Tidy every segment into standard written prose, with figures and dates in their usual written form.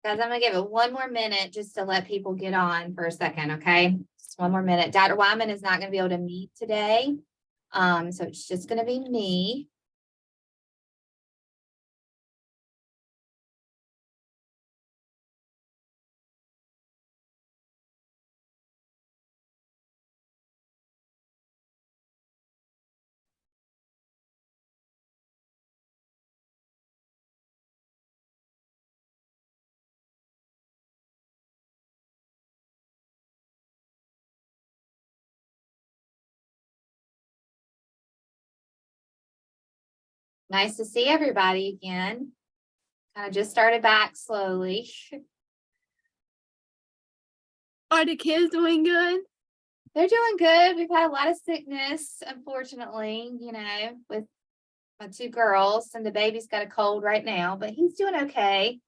Guys, I'm gonna give it one more minute just to let people get on for a second, okay? Just one more minute. Dr. Wyman is not gonna be able to meet today. So it's just gonna be me. Nice to see everybody again. Kind of just started back slowly. Are the kids doing good? They're doing good. We've had a lot of sickness, unfortunately, with my two girls, and the baby's got a cold right now, but he's doing okay.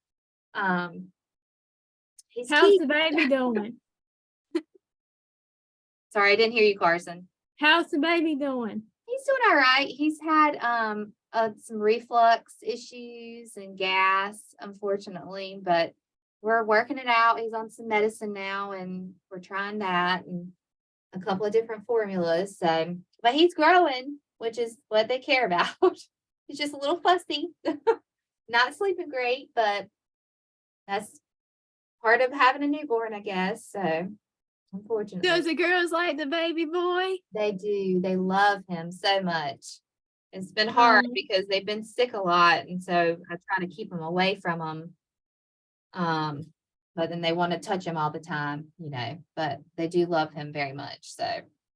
He's How's the baby doing? Sorry, I didn't hear you, Carson. How's the baby doing? He's doing all right. He's had some reflux issues and gas, unfortunately, but we're working it out. He's on some medicine now, and we're trying that and a couple of different formulas. So, but he's growing, which is what they care about. He's just a little fussy, not sleeping great, but that's part of having a newborn, I guess. So, unfortunately. Does the girls like the baby boy? They do. They love him so much. It's been hard because they've been sick a lot, and so I try to keep them away from them. But then they want to touch him all the time, but they do love him very much. So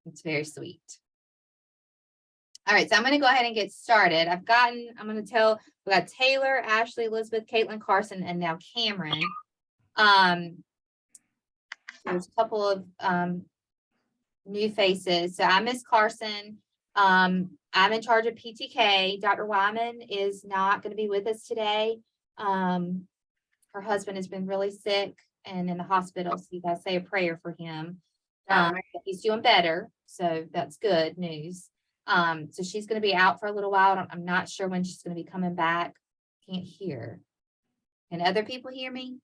it's very sweet. All right, so I'm going to go ahead and get started. I'm going to tell, we got Taylor, Ashley, Elizabeth, Caitlin, Carson, and now Cameron. There's a couple of new faces. So I'm Miss Carson. I'm in charge of PTK. Dr. Wyman is not going to be with us today. Her husband has been really sick and in the hospital, so you guys say a prayer for him. He's doing better, so that's good news. So she's going to be out for a little while. I'm not sure when she's going to be coming back. Can't hear. Can other people hear me?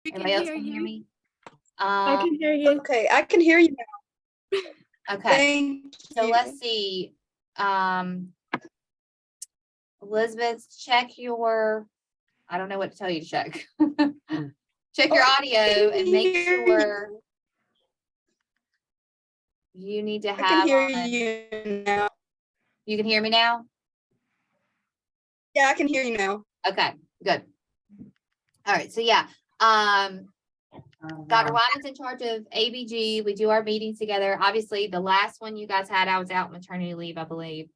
Everybody else can hear me? I can hear you. Okay, I can hear you now. Okay. So let's see. Elizabeth, check your, I don't know what to tell you to check. Check your audio and make sure you need to have. I can hear you now. You can hear me now? Yeah, I can hear you now. Okay, good. All right, so yeah. Dr. Wyman's in charge of ABG. We do our meetings together. Obviously, the last one you guys had, I was out maternity leave, I believe.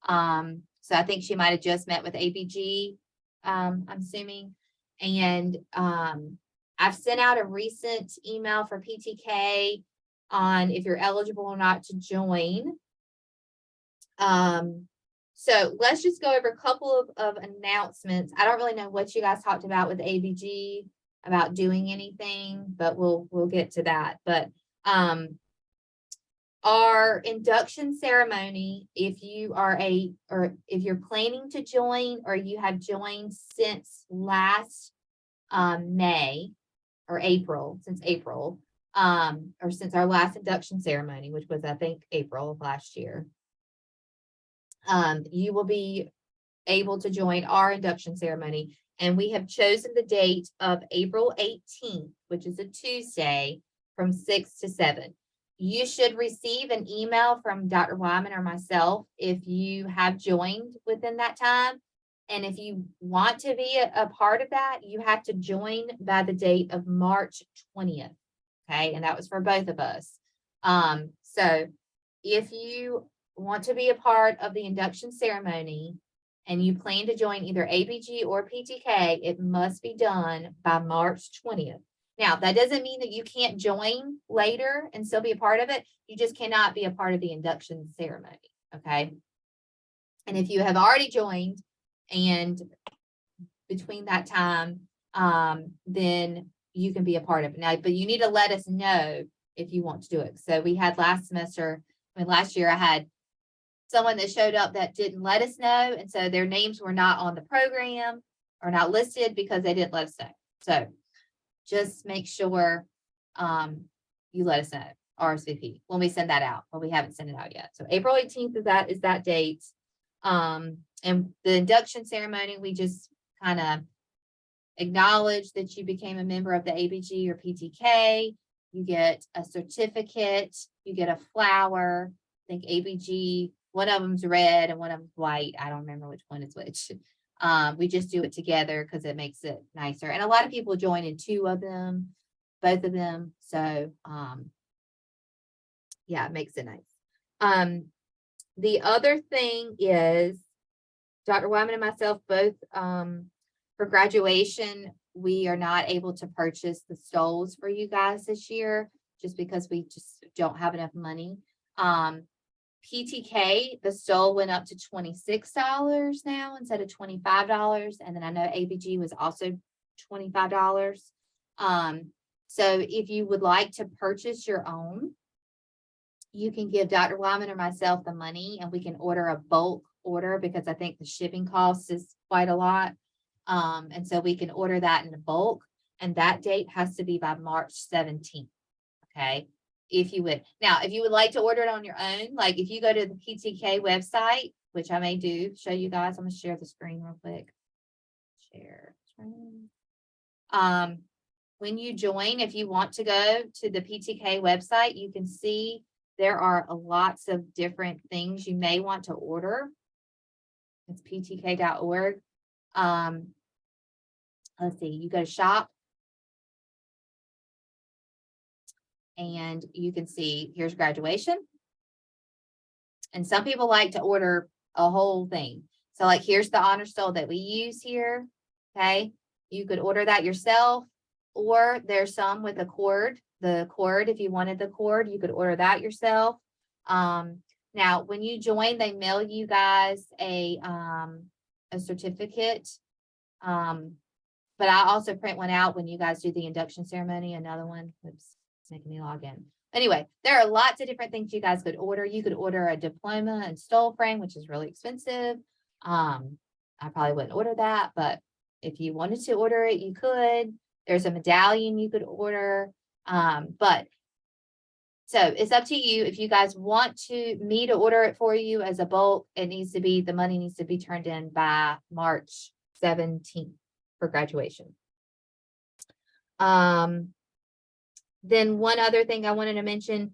So I think she might have just met with ABG, I'm assuming. And I've sent out a recent email for PTK on if you're eligible or not to join. So let's just go over a couple of announcements. I don't really know what you guys talked about with ABG about doing anything, but we'll get to that. But our induction ceremony, if you're planning to join or you have joined since last May or April, since our last induction ceremony, which was I think April of last year, you will be able to join our induction ceremony. And we have chosen the date of April 18th, which is a Tuesday, from 6 to 7. You should receive an email from Dr. Wyman or myself if you have joined within that time. And if you want to be a part of that, you have to join by the date of March 20th. Okay, and that was for both of us. So if you want to be a part of the induction ceremony, and you plan to join either ABG or PTK, it must be done by March 20th. Now, that doesn't mean that you can't join later and still be a part of it. You just cannot be a part of the induction ceremony, okay? And if you have already joined and between that time, then you can be a part of it. Now, but you need to let us know if you want to do it. So we had last year I had someone that showed up that didn't let us know, and so their names were not on the program. are not listed because they didn't let us know. So just make sure you let us know, RSVP, when we send that out, but we haven't sent it out yet. So April 18th is that date. And the induction ceremony, we just kind of acknowledge that you became a member of the ABG or PTK. You get a certificate, you get a flower. I think ABG, one of them's red and one of them's white. I don't remember which one is which. We just do it together because it makes it nicer. And a lot of people join in two of them, both of them. So yeah, it makes it nice. The other thing is Dr. Wyman and myself both, for graduation, we are not able to purchase the stoles for you guys this year just because we just don't have enough money. PTK, the stole went up to $26 now instead of $25. And then I know ABG was also $25. So if you would like to purchase your own, you can give Dr. Wyman or myself the money and we can order a bulk order because I think the shipping cost is quite a lot. And so we can order that in bulk, and that date has to be by March 17th. Okay. If you would. Now, if you would like to order it on your own, like if you go to the PTK website, which I may do, show you guys, I'm going to share the screen real quick. Share screen. When you join, if you want to go to the PTK website, you can see there are lots of different things you may want to order. It's ptk.org. Let's see, you go to shop. And you can see here's graduation. And some people like to order a whole thing. So like here's the honor stole that we use here. Okay. You could order that yourself, or there's some with a cord. The cord, if you wanted the cord, you could order that yourself. Now when you join, they mail you guys a certificate. But I also print one out when you guys do the induction ceremony, another one. Oops. Making me log in. Anyway, there are lots of different things you guys could order. You could order a diploma and stole frame, which is really expensive. I probably wouldn't order that, but if you wanted to order it, you could. There's a medallion you could order. But so it's up to you. If you guys want me to order it for you as a bulk, the money needs to be turned in by March 17th for graduation. Then one other thing I wanted to mention,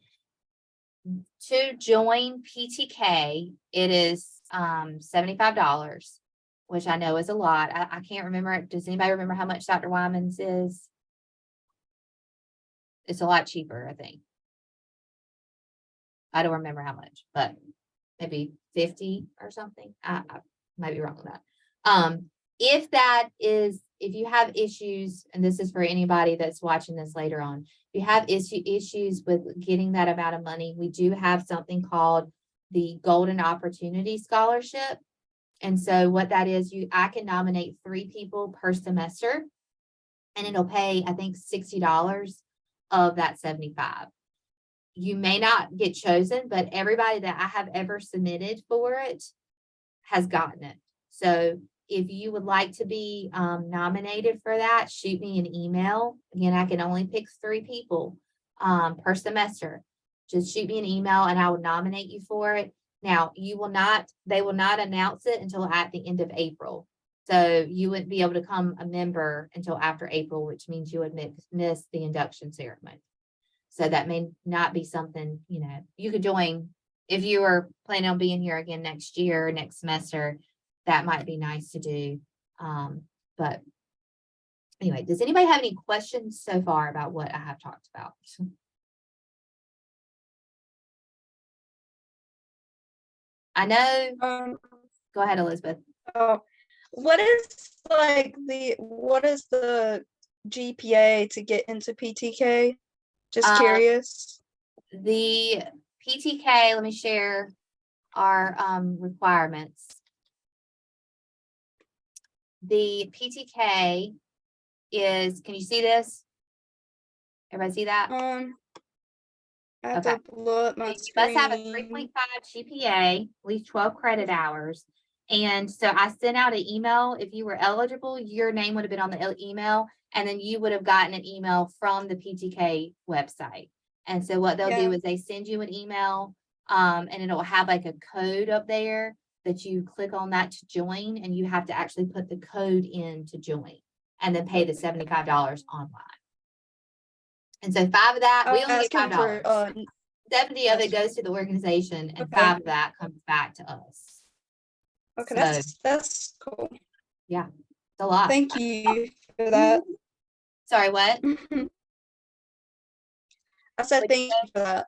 to join PTK, it is $75, which I know is a lot. I can't remember. Does anybody remember how much Dr. Wyman's is? It's a lot cheaper, I think. I don't remember how much, but maybe 50 or something. I might be wrong with that. If you have issues, and this is for anybody that's watching this later on, if you have issues with getting that amount of money, we do have something called the Golden Opportunity Scholarship. And so what that is, I can nominate 3 people per semester, and it'll pay, I think, $60 of that 75. You may not get chosen, but everybody that I have ever submitted for it has gotten it. So if you would like to be nominated for that, shoot me an email. Again, I can only pick 3 people per semester. Just shoot me an email and I will nominate you for it. Now, they will not announce it until at the end of April. So you wouldn't be able to become a member until after April, which means you would miss the induction ceremony. So that may not be something, you could join if you are planning on being here again next year, next semester. That might be nice to do. But anyway, does anybody have any questions so far about what I have talked about? I know. Go ahead, Elizabeth. What is the GPA to get into PTK? Just curious. The PTK, let me share our requirements. The PTK is, can you see this? Everybody see that? I have to blow up my You screen. must have a 3.5 GPA, at least 12 credit hours, And so I sent out an email. If you were eligible, your name would have been on the email, and then you would have gotten an email from the PTK website. And so what they'll do Yeah. is they send you an email, and it'll have like a code up there that you click on that to join, and you have to actually put the code in to join and then pay the $75 online. And so 5 of that, we only get Asking $5. for 70 of it goes to the organization, and Okay. 5 of that comes back to us. okay, So, that's cool. it's a lot. Thank you for that. Sorry, what? I said What'd thank you for that.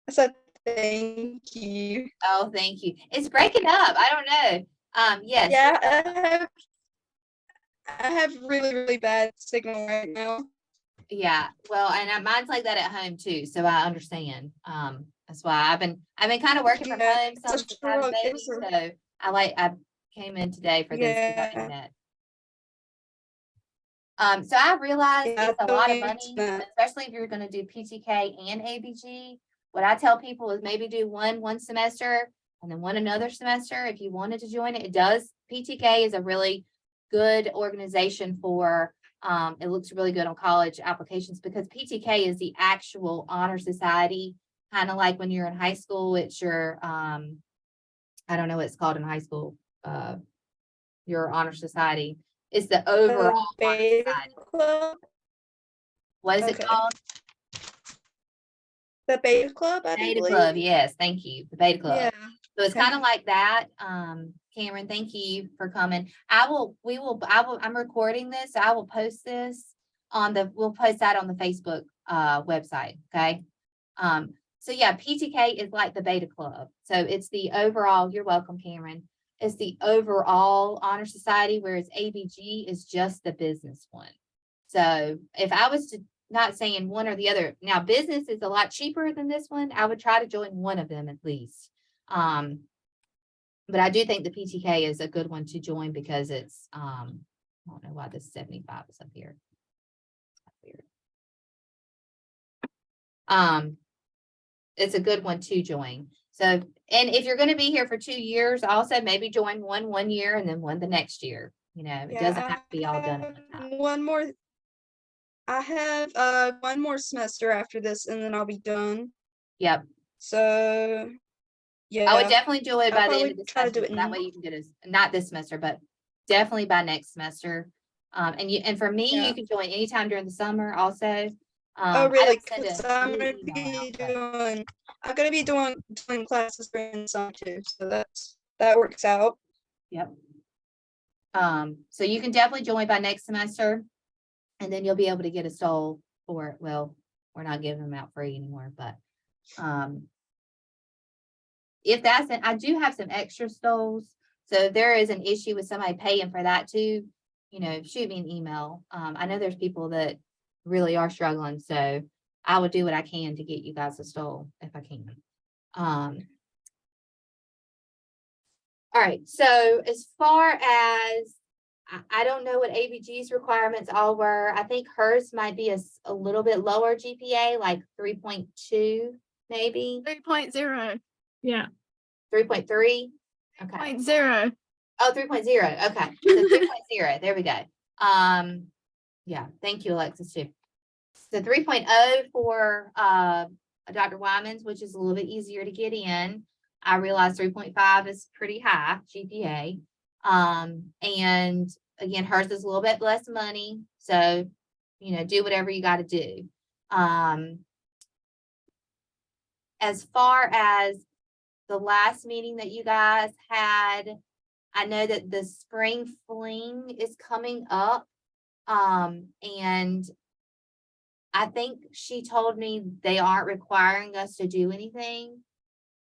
I said thank you. Oh, thank you. It's breaking up. I don't know. Yes. Yeah, I have really, really bad signal right now. Yeah. Well, and mine's like that at home too, so I understand. That's why I've been kind of working from Yeah, home it's some a since I had a struggle. baby, so I came in today for this without Yeah. internet. So I realized Yeah, it's a I lot of totally money, understand. especially if you're gonna do PTK and ABG. What I tell people is maybe do one semester and then one another semester. If you wanted to join it, PTK is a really good organization for, it looks really good on college applications because PTK is the actual honor society, kind of like when you're in high school, it's your, I don't know what it's called in high school, your honor society. It's the overall honor Beta society. Club. What is it Okay. called? The Beta Club, I Beta believe. Club, yes, thank you, the Beta Club. Yeah. So it's okay. kind of like that. Cameron, thank you for coming. I'm recording this, so I will post this we'll post that on the Facebook website, okay? So yeah, PTK is like the Beta Club. So it's the overall, you're welcome, Cameron. It's the overall honor society, whereas ABG is just the business one. So if I was to, not saying one or the other, now business is a lot cheaper than this one, I would try to join one of them at least. But I do think the PTK is a good one to join because it's, I don't know why this 75 is up here. It's a good one to join. So, and if you're going to be here for 2 years, also maybe join one year and then one the next year. You know, it doesn't have to be all done at one time. I have one more semester after this and then I'll be done. Yep. So yeah. I would definitely do it by the end of this try to do semester. it That way you can get not this semester, but definitely by next semester. And for me, Yeah. you can join anytime during the summer also. Oh I really? don't send Because a I'm new gonna email be out, doing classes during the summer too. So that works out. Yep. So you can definitely join by next semester, and then you'll be able to get a stole for it. Well, we're not giving them out free anymore, but if that's it, I do have some extra stoles. So if there is an issue with somebody paying for that too, you know, shoot me an email. I know there's people that really are struggling, so I would do what I can to get you guys a stole if I can. All right, so as far as, I don't know what ABG's requirements all were. I think hers might be a little bit lower GPA, like 3.2, maybe 3.0. Yeah. 3.3. Okay. 0.0. Oh, 3.0. Okay. So 3.0. There we go. Yeah, thank you, Alexis, too. So 3.0 for Dr. Wyman's, which is a little bit easier to get in. I realize 3.5 is pretty high GPA. And again, hers is a little bit less money. So, you know, do whatever you got to do. As far as the last meeting that you guys had, I know that the spring fling is coming up. And I think she told me they aren't requiring us to do anything.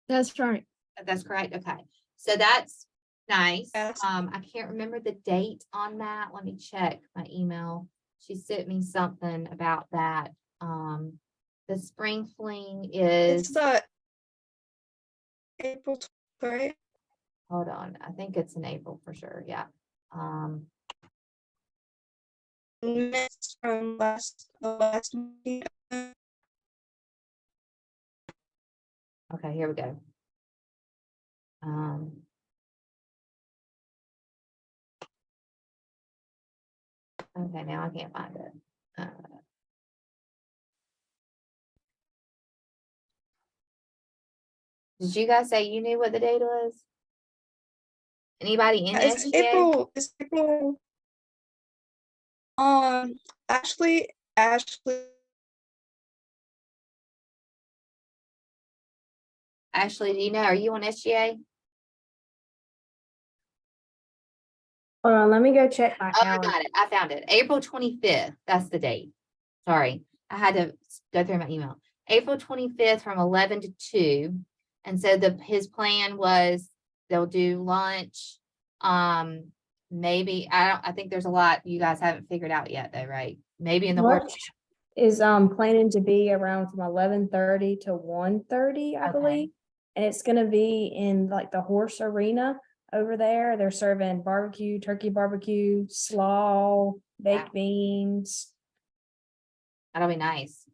That's right. That's correct. Okay. So that's nice. Yes. I can't remember the date on that. Let me check my email. She sent me something about that. The spring fling is, It's April 12th, right? hold on. I think it's in April for sure. Yeah. Minutes from the last meeting. Okay, here we go. Okay, now I can't find it. Did you guys say you knew what the date was? Anybody in It's SGA? April. It's April. Ashley. Ashley, do you know, are you on SGA? Hold on, let me go check my Oh, I calendar. got it. I found it. April 25th. That's the date. Sorry, I had to go through my email. April 25th from 11 to 2. And so his plan was they'll do lunch. Maybe, I think there's a lot you guys haven't figured out yet though, right? Maybe in the horse. Lunch is planning to be around from 11:30 to 1:30, I Okay. believe. And it's gonna be in like the horse arena over there. They're serving barbecue, turkey barbecue, slaw, baked beans. That'll be nice.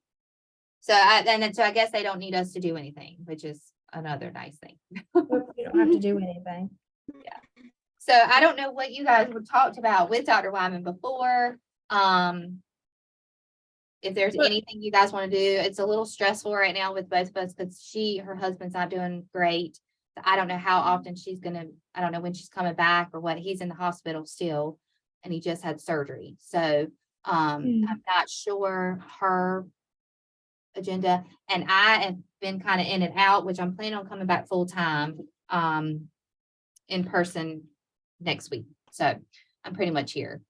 So so I guess they don't need us to do anything, which is another nice thing. You don't have to do anything. So I don't know what you guys were talked about with Dr. Wyman before. If there's But- anything you guys want to do, it's a little stressful right now with both of us because her husband's not doing great. So I don't know how often I don't know when she's coming back or what. He's in the hospital still and he just had surgery. So I'm not sure her agenda, and I have been kind of in and out, which I'm planning on coming back full time in person next week. So I'm pretty much here.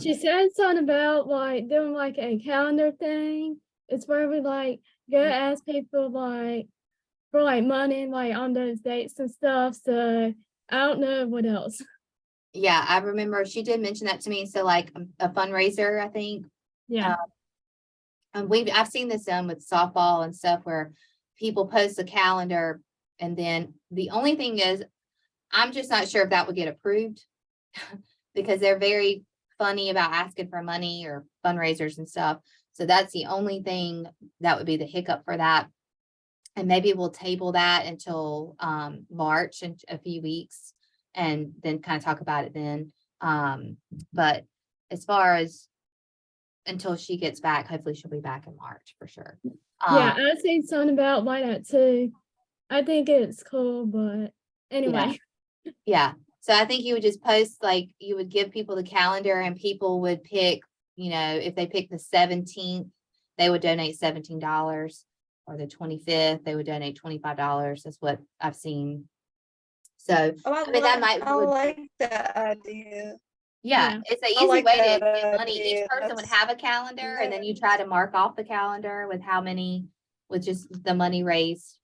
She said something about like doing like a calendar thing. It's where we like go ask people like for like money like on those dates and stuff. So I don't know what else. Yeah, I remember she did mention that to me. So like a fundraiser, I think. Yeah. And I've seen this done with softball and stuff where people post a calendar, and then the only thing is, I'm just not sure if that would get approved because they're very funny about asking for money or fundraisers and stuff. So that's the only thing that would be the hiccup for that. And maybe we'll table that until March in a few weeks and then kind of talk about it then. But as far as until she gets back, hopefully she'll be back in March for sure. Yeah, I seen something about like that too. I think it's cool, but anyway. Yeah. So I think you would just post, like, you would give people the calendar and people would pick, if they pick the 17th, they would donate $17, or the 25th, they would donate $25. That's what I've seen. So, I mean, that might, I like that idea. yeah, it's an I easy like way to that get money. Each idea. person would That's- have a calendar and then you try to mark off the calendar with how many, with just the money raised,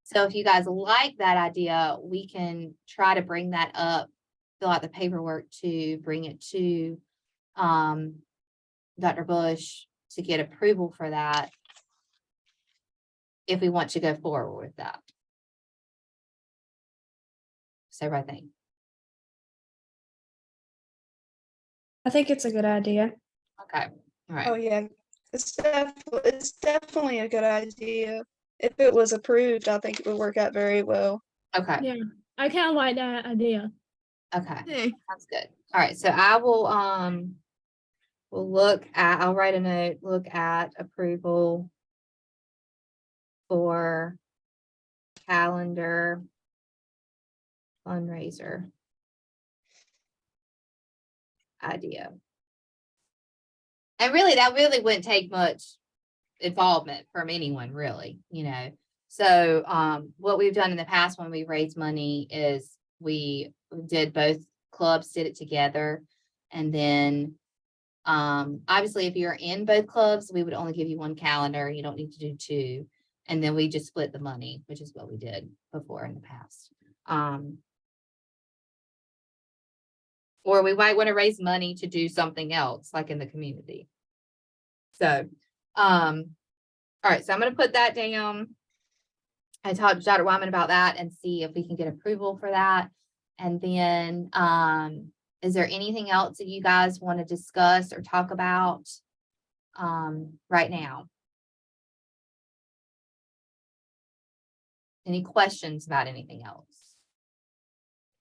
So if you guys like that idea, we can try to bring that up, fill out the paperwork to bring it to Dr. Bush to get approval for that if we want to go forward with that. So I think. I think it's a good idea. Okay. All right. Oh yeah, it's definitely a good idea. If it was approved, I think it would work out very well. Okay. Yeah. I kinda like that idea. Okay. Hey. That's good. All right. So I will I'll write a note, look at approval for calendar fundraiser idea. And really, that really wouldn't take much involvement from anyone, really, So what we've done in the past when we raised money is we did both clubs did it together. And then obviously if you're in both clubs, we would only give you one calendar. You don't need to do two. And then we just split the money, which is what we did before in the past. Or we might want to raise money to do something else, like in the community. So, all right, so I'm going to put that down. I talked to Dr. Wyman about that and see if we can get approval for that. And then, is there anything else that you guys want to discuss or talk about right now? Any questions about anything else?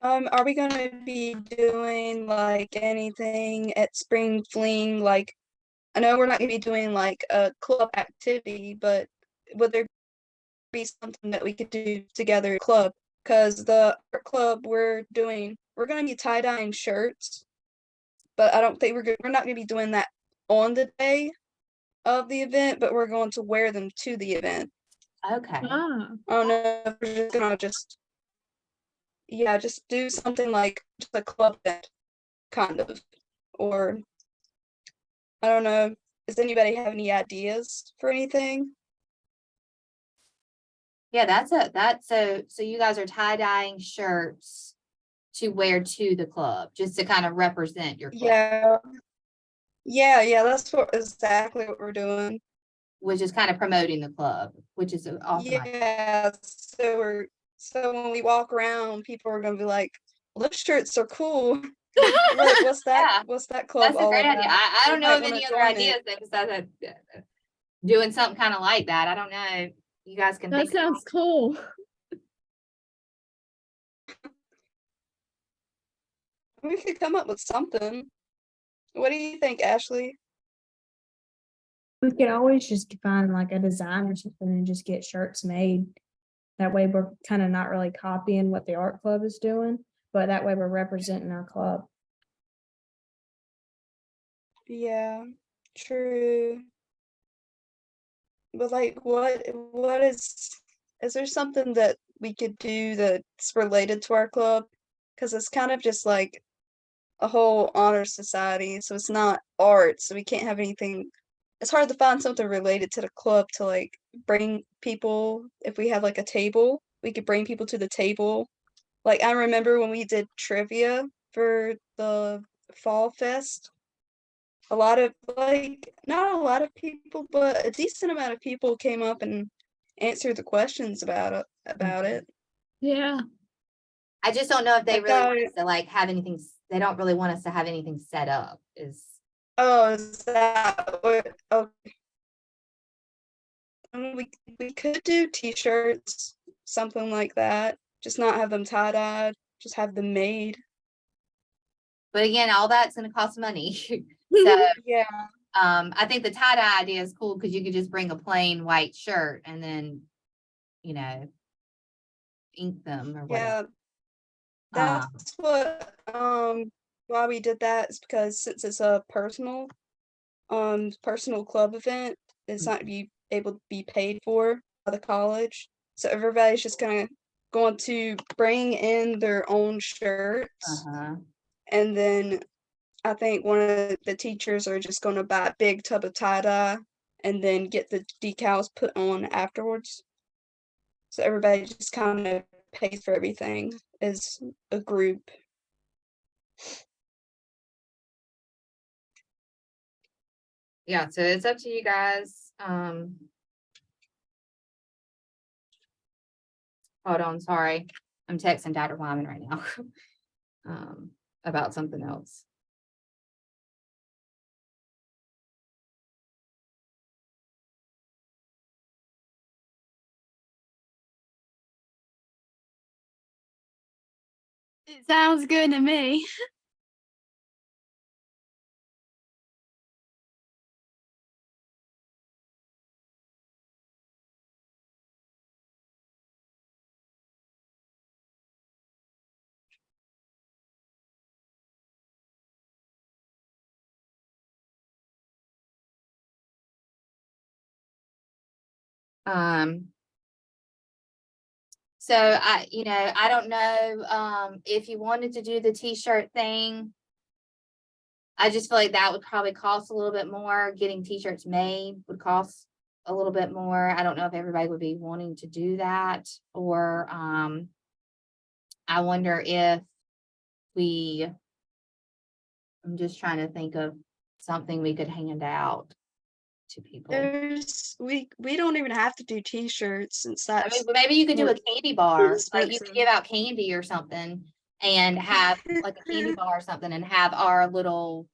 Are we gonna be doing like anything at Spring Fling? Like, I know we're not gonna be doing like a club activity, but would there be something that we could do together at club? Because the art club we're gonna be tie-dyeing shirts, but I don't think we're not gonna be doing that on the day of the event, but we're going to wear them to the event. Okay, Ah, I don't know if we're just gonna just do something like just a club event, kind of, or I don't know. Does anybody have any ideas for anything? yeah, so you guys are tie-dyeing shirts to wear to the club, just to kind of represent your club, Yeah, yeah, that's exactly what we're doing. which is kind of promoting the club, which is an awesome idea. Yeah, so when we walk around, people are gonna be like, well, those shirts are cool. Like, what's that? Yeah, What's that club that's a all great idea. about? I We don't know might of wanna any other join ideas it. that besides doing something kind of like that. I don't know. You guys can that think of sounds cool. We could come up with something. What do you think, Ashley? We could always just find like a design or something and just get shirts made. That way we're kind of not really copying what the art club is doing, but that way we're representing our club. Yeah, true. But like, what is there something that we could do that's related to our club? Because it's kind of just like a whole honor society, so it's not art, so we can't have anything. It's hard to find something related to the club to like bring people. If we had like a table, we could bring people to the table. Like I remember when we did trivia for the fall fest, a lot of like not a lot of people, but a decent amount of people came up and answered the questions about it. Yeah. I just don't know if they I really want thought, us to like have anything, they don't really want us to have anything set up is, oh, is that what? Oh, we could do t-shirts, something like that. Just not have them tie-dyed, just have them made. but again, all that's gonna cost money. So, Yeah, I think the tie-dye idea is cool because you could just bring a plain white shirt and then, you know, ink them or whatever. yeah. Um, That's what why we did that is because since it's a personal club event, it's not be able to be paid for by the college. So everybody's just going to bring in their own shirts, uh-huh. and then I think one of the teachers are just gonna buy a big tub of tie-dye and then get the decals put on afterwards. So everybody just kind of pays for everything as a group. Yeah, so it's up to you guys. Hold on, sorry. I'm texting Dr. Wyman right now. About something else. It sounds good to me. Um, so I don't know, if you wanted to do the t-shirt thing. I just feel like that would probably cost a little bit more. Getting t-shirts made would cost a little bit more. I don't know if everybody would be wanting to do that, or, I wonder if we, I'm just trying to think of something we could hand out to people. We don't even have to do t-shirts since I mean, that's maybe you could do more a candy bar, like you could expensive. give out candy or something and have like a candy bar or something and have our little,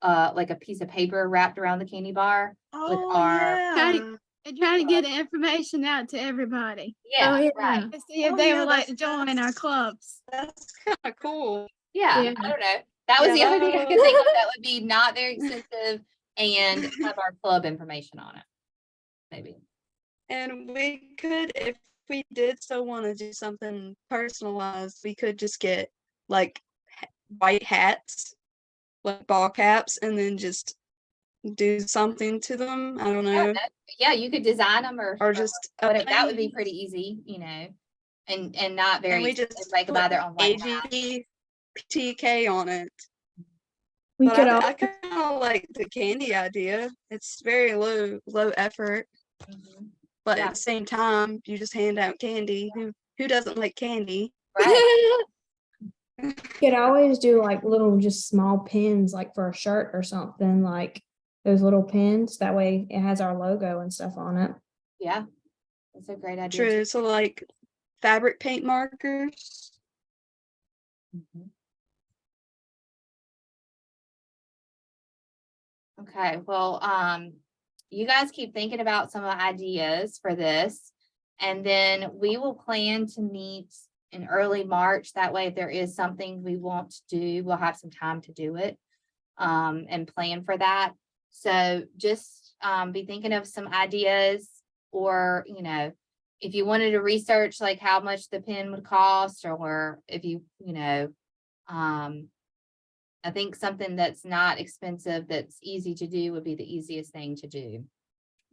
like a piece of paper wrapped around the candy bar with Oh our, yeah. And trying to get the information out to everybody. Yeah, yeah. right. To see if Oh, they yeah, would like to that's- join our clubs. That's kind of cool. Yeah, Yeah. I don't know. That was Yeah, the only thing I that- could think of that would be not very expensive and have our club information on it. Maybe. And we could, if we did still want to do something personalized, we could just get like white hats, like ball caps, and then just do something to them. I don't know. Yeah, you could design them Or just whatever. That would be pretty easy, and not very and we expensive. just They could buy their own white hat. ABG PTK on it. We But could I all, kind of like the candy idea. It's very low effort, Mhm. but Yeah. at the same time, you just hand out candy. Who doesn't like candy? Right. could always do like little, just small pins, like for a shirt or something, like those little pins. That way it has our logo and stuff on it. Yeah. That's a great idea. True. So like fabric paint markers. Mhm. Okay, well, you guys keep thinking about some of the ideas for this. And then we will plan to meet in early March. That way, if there is something we want to do, we'll have some time to do it. And plan for that. So just be thinking of some ideas, or if you wanted to research like how much the pen would cost, or if I think something that's not expensive, that's easy to do would be the easiest thing to do.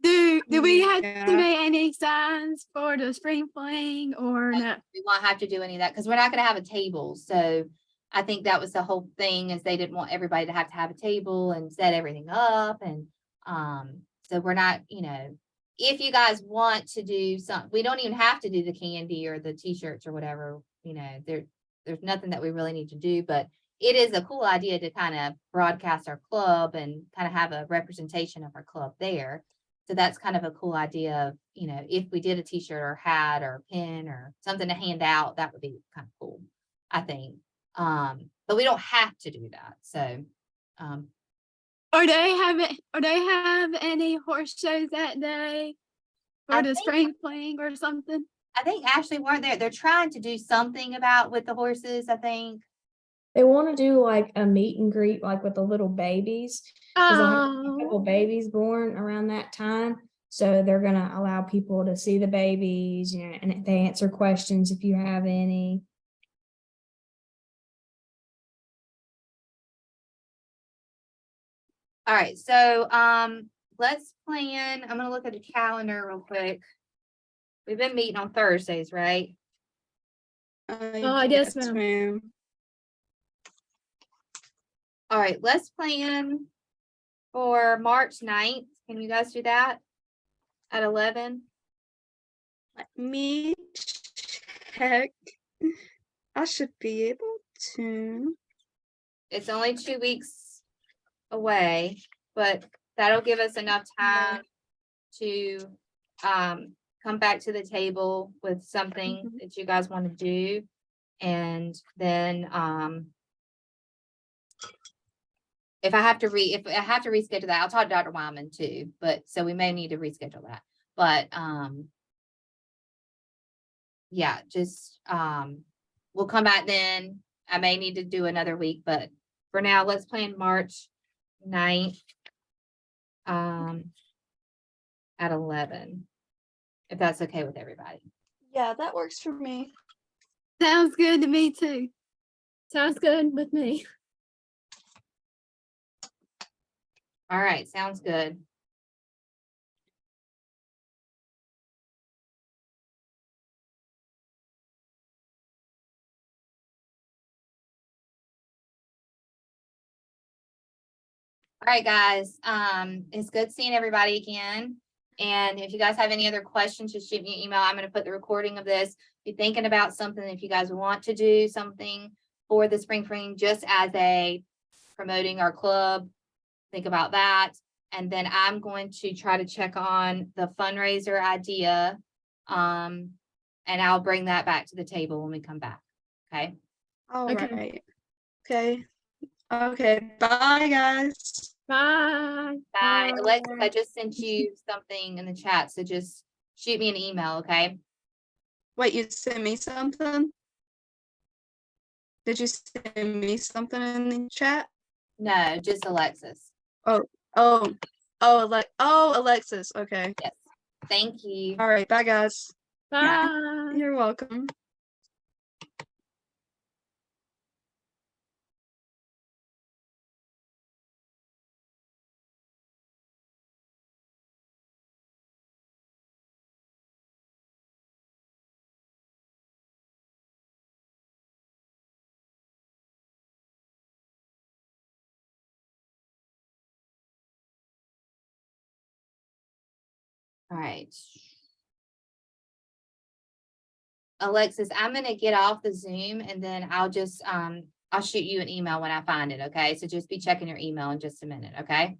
Do we have Yeah. to make any signs for the spring fling or no? We won't have to do any of that because we're not going to have a table. So I think that was the whole thing, is they didn't want everybody to have a table and set everything up. And so we're not, if you guys want to do something, we don't even have to do the candy or the t-shirts or whatever, there's nothing that we really need to do, but it is a cool idea to kind of broadcast our club and kind of have a representation of our club there. So that's kind of a cool idea of, if we did a t-shirt or hat or pin or something to hand out, that would be kind of cool, I think. But we don't have to do that. So, Or they have any horse shows that day? I Or the think- spring fling or something? I think Ashley weren't there. They're trying to do something with the horses, I think. They want to do like a meet and greet, like with the little babies. 'Cause they'll have a couple Oh, babies born around that time. So they're gonna allow people to see the babies, and they answer questions if you have any. All right. So, let's plan. I'm going to look at the calendar real quick. We've been meeting on Thursdays, right? yes, ma'am. ma'am. All right. Let's plan for March 9th. Can you guys do that at 11? Let me check. I should be able to. It's only 2 weeks away, but that'll give us enough time to come back to the table with something Mhm. that you guys want to do. And then if I have to reschedule that, I'll talk to Dr. Wyman too, but so we may need to reschedule that. But yeah, just we'll come back then. I may need to do another week, but for now, let's plan March 9th at 11, if that's okay with everybody. Yeah, that works for me. Sounds good to me too. Sounds good with me. All right, sounds good. All right, guys, it's good seeing everybody again. And if you guys have any other questions, just shoot me an email. I'm going to put the recording of this. If you're thinking about something, if you guys want to do something for the spring fling, just as a promoting our club, think about that. And then I'm going to try to check on the fundraiser idea. And I'll bring that back to the table when we come back. Okay. All Okay. right. Okay. Okay. Bye, guys. Bye. Bye. Alexis, I just sent you something in the chat, so just shoot me an email, okay? Wait, you sent me something? Did you send me something in the chat? No, just Alexis. Oh, Alexis. Okay. Yes. Thank you. All right. Bye, guys. Bye. You're welcome. All right. Alexis, I'm gonna get off the Zoom and then I'll shoot you an email when I find it, okay? So just be checking your email in just a minute, okay?